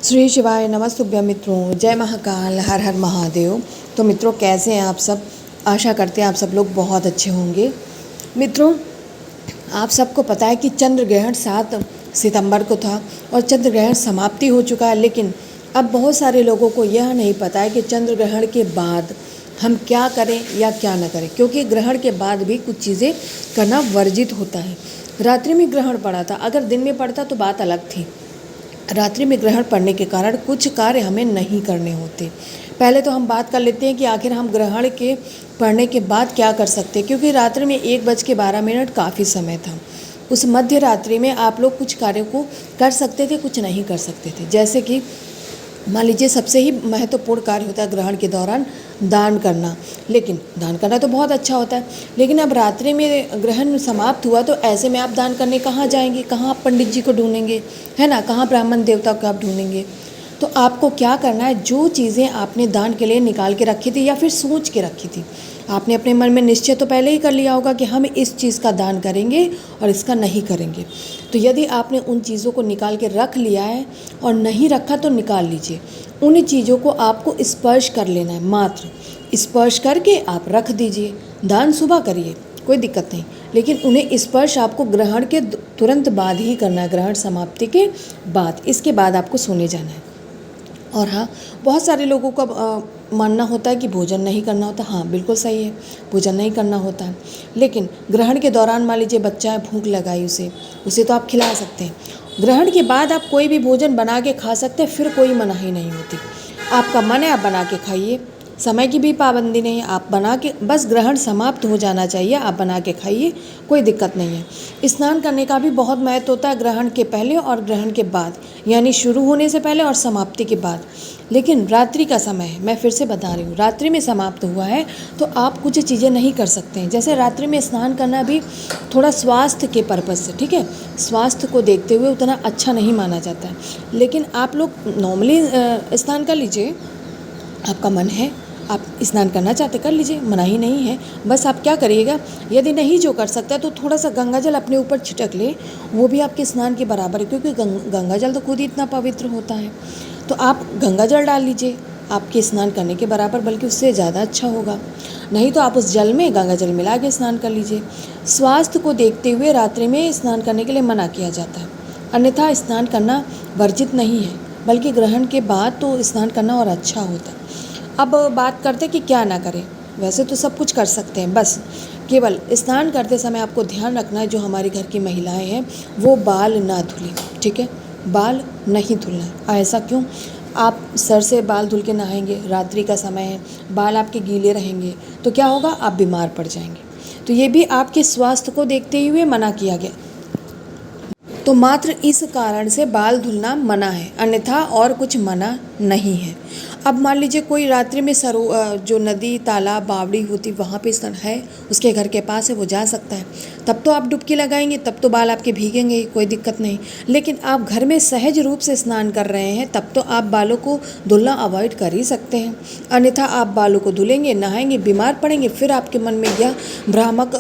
श्री शिवाय नमस्तुभ्य मित्रों, जय महाकाल, हर हर महादेव। तो मित्रों, कैसे हैं आप सब? आशा करते हैं आप सब लोग बहुत अच्छे होंगे। मित्रों, आप सबको पता है कि चंद्र ग्रहण 7 सितंबर को था और चंद्र ग्रहण समाप्ति हो चुका है। लेकिन अब बहुत सारे लोगों को यह नहीं पता है कि चंद्र ग्रहण के बाद हम क्या करें या क्या न करें, क्योंकि ग्रहण के बाद भी कुछ चीज़ें करना वर्जित होता है। रात्रि में ग्रहण पड़ा था, अगर दिन में पड़ता तो बात अलग थी। रात्रि में ग्रहण पड़ने के कारण कुछ कार्य हमें नहीं करने होते। पहले तो हम बात कर लेते हैं कि आखिर हम ग्रहण के पड़ने के बाद क्या कर सकते हैं, क्योंकि रात्रि में 1:12 काफ़ी समय था। उस मध्य रात्रि में आप लोग कुछ कार्यों को कर सकते थे, कुछ नहीं कर सकते थे। जैसे कि मान लीजिए, सबसे ही महत्वपूर्ण कार्य होता है ग्रहण के दौरान दान करना। लेकिन दान करना तो बहुत अच्छा होता है, लेकिन अब रात्रि में ग्रहण समाप्त हुआ तो ऐसे में आप दान करने कहाँ जाएंगे? कहाँ आप पंडित जी को ढूंढेंगे, है ना? कहाँ ब्राह्मण देवता को आप ढूंढेंगे? तो आपको क्या करना है, जो चीज़ें आपने दान के लिए निकाल के रखी थी या फिर सोच के रखी थी, आपने अपने मन में निश्चय तो पहले ही कर लिया होगा कि हम इस चीज़ का दान करेंगे और इसका नहीं करेंगे। तो यदि आपने उन चीज़ों को निकाल के रख लिया है और नहीं रखा तो निकाल लीजिए। उन चीज़ों को आपको स्पर्श कर लेना है, मात्र स्पर्श करके आप रख दीजिए। दान सुबह करिए, कोई दिक्कत नहीं, लेकिन उन्हें स्पर्श आपको ग्रहण के तुरंत बाद ही करना है, ग्रहण समाप्ति के बाद। इसके बाद आपको सोने जाना है। और हाँ, बहुत सारे लोगों का मानना होता है कि भोजन नहीं करना होता। हाँ, बिल्कुल सही है, भोजन नहीं करना होता है। लेकिन ग्रहण के दौरान मान लीजिए बच्चा है, भूख लगाई उसे तो आप खिला सकते हैं। ग्रहण के बाद आप कोई भी भोजन बना के खा सकते हैं, फिर कोई मनाही नहीं होती। आपका मन है, आप बना के खाइए, समय की भी पाबंदी नहीं है। आप बना के, बस ग्रहण समाप्त हो जाना चाहिए, आप बना के खाइए, कोई दिक्कत नहीं है। स्नान करने का भी बहुत महत्व होता है, ग्रहण के पहले और ग्रहण के बाद, यानी शुरू होने से पहले और समाप्ति के बाद। लेकिन रात्रि का समय है, मैं फिर से बता रही हूँ, रात्रि में समाप्त हुआ है तो आप कुछ चीज़ें नहीं कर सकते हैं। जैसे रात्रि में स्नान करना भी थोड़ा स्वास्थ्य के पर्पज़ से, ठीक है, स्वास्थ्य को देखते हुए उतना अच्छा नहीं माना जाता है। लेकिन आप लोग नॉर्मली स्नान कर लीजिए, आपका मन है, आप स्नान करना चाहते कर लीजिए, मनाही नहीं है। बस आप क्या करिएगा, यदि नहीं जो कर सकता तो थोड़ा सा गंगा जल अपने ऊपर छिटक ले, वो भी आपके स्नान के बराबर है, क्योंकि गंगा जल तो खुद ही इतना पवित्र होता है। तो आप गंगा जल डाल लीजिए, आपके स्नान करने के बराबर, बल्कि उससे ज़्यादा अच्छा होगा। नहीं तो आप उस जल में गंगा जल मिला के स्नान कर लीजिए। स्वास्थ्य को देखते हुए रात्रि में स्नान करने के लिए मना किया जाता है, अन्यथा स्नान करना वर्जित नहीं है, बल्कि ग्रहण के बाद तो स्नान करना और अच्छा होता है। अब बात करते कि क्या ना करें। वैसे तो सब कुछ कर सकते हैं, बस केवल स्नान करते समय आपको ध्यान रखना है, जो हमारे घर की महिलाएं हैं वो बाल ना धुलें, ठीक है, बाल नहीं धुलना है। ऐसा क्यों? आप सर से बाल धुल के नहाएंगे, रात्रि का समय है, बाल आपके गीले रहेंगे तो क्या होगा, आप बीमार पड़ जाएंगे। तो ये भी आपके स्वास्थ्य को देखते हुए मना किया गया। तो मात्र इस कारण से बाल धुलना मना है, अन्यथा और कुछ मना नहीं है। अब मान लीजिए कोई रात्रि में जो नदी, तालाब, बावड़ी होती वहाँ पे स्नान है, उसके घर के पास है, वो जा सकता है, तब तो आप डुबकी लगाएंगे, तब तो बाल आपके भीगेंगे ही, कोई दिक्कत नहीं। लेकिन आप घर में सहज रूप से स्नान कर रहे हैं, तब तो आप बालों को धुलना अवॉइड कर ही सकते हैं। अन्यथा आप बालों को धुलेंगे, नहाएंगे, बीमार पड़ेंगे, फिर आपके मन में यह भ्रामक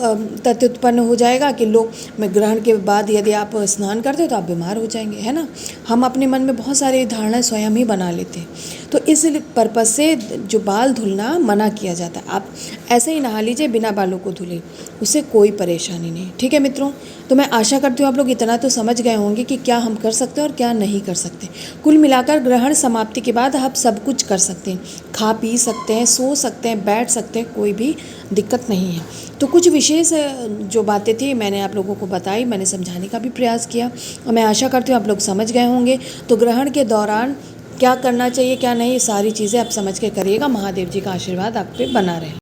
तथ्य उत्पन्न हो जाएगा कि लो, मैं ग्रहण के बाद यदि आप स्नान करते हो तो आप बीमार हो जाएंगे, है ना? हम अपने मन में बहुत सारी धारणाएं स्वयं ही बना लेते हैं। तो इस पर्पज़ से जो बाल धुलना मना किया जाता है। आप ऐसे ही नहा लीजिए बिना बालों को धुले, उससे कोई परेशानी नहीं, ठीक है मित्रों? तो मैं आशा करती हूँ आप लोग इतना तो समझ गए होंगे कि क्या हम कर सकते हैं और क्या नहीं कर सकते। कुल मिलाकर ग्रहण समाप्ति के बाद आप सब कुछ कर सकते हैं, खा पी सकते हैं, सो सकते हैं, बैठ सकते हैं, कोई भी दिक्कत नहीं है। तो कुछ विशेष जो बातें थी मैंने आप लोगों को बताई, मैंने समझाने का भी प्रयास किया और मैं आशा करती हूँ आप लोग समझ गए होंगे। तो ग्रहण के दौरान क्या करना चाहिए, क्या नहीं, सारी चीज़ें आप समझ के करिएगा। महादेव जी का आशीर्वाद आप पे बना रहे।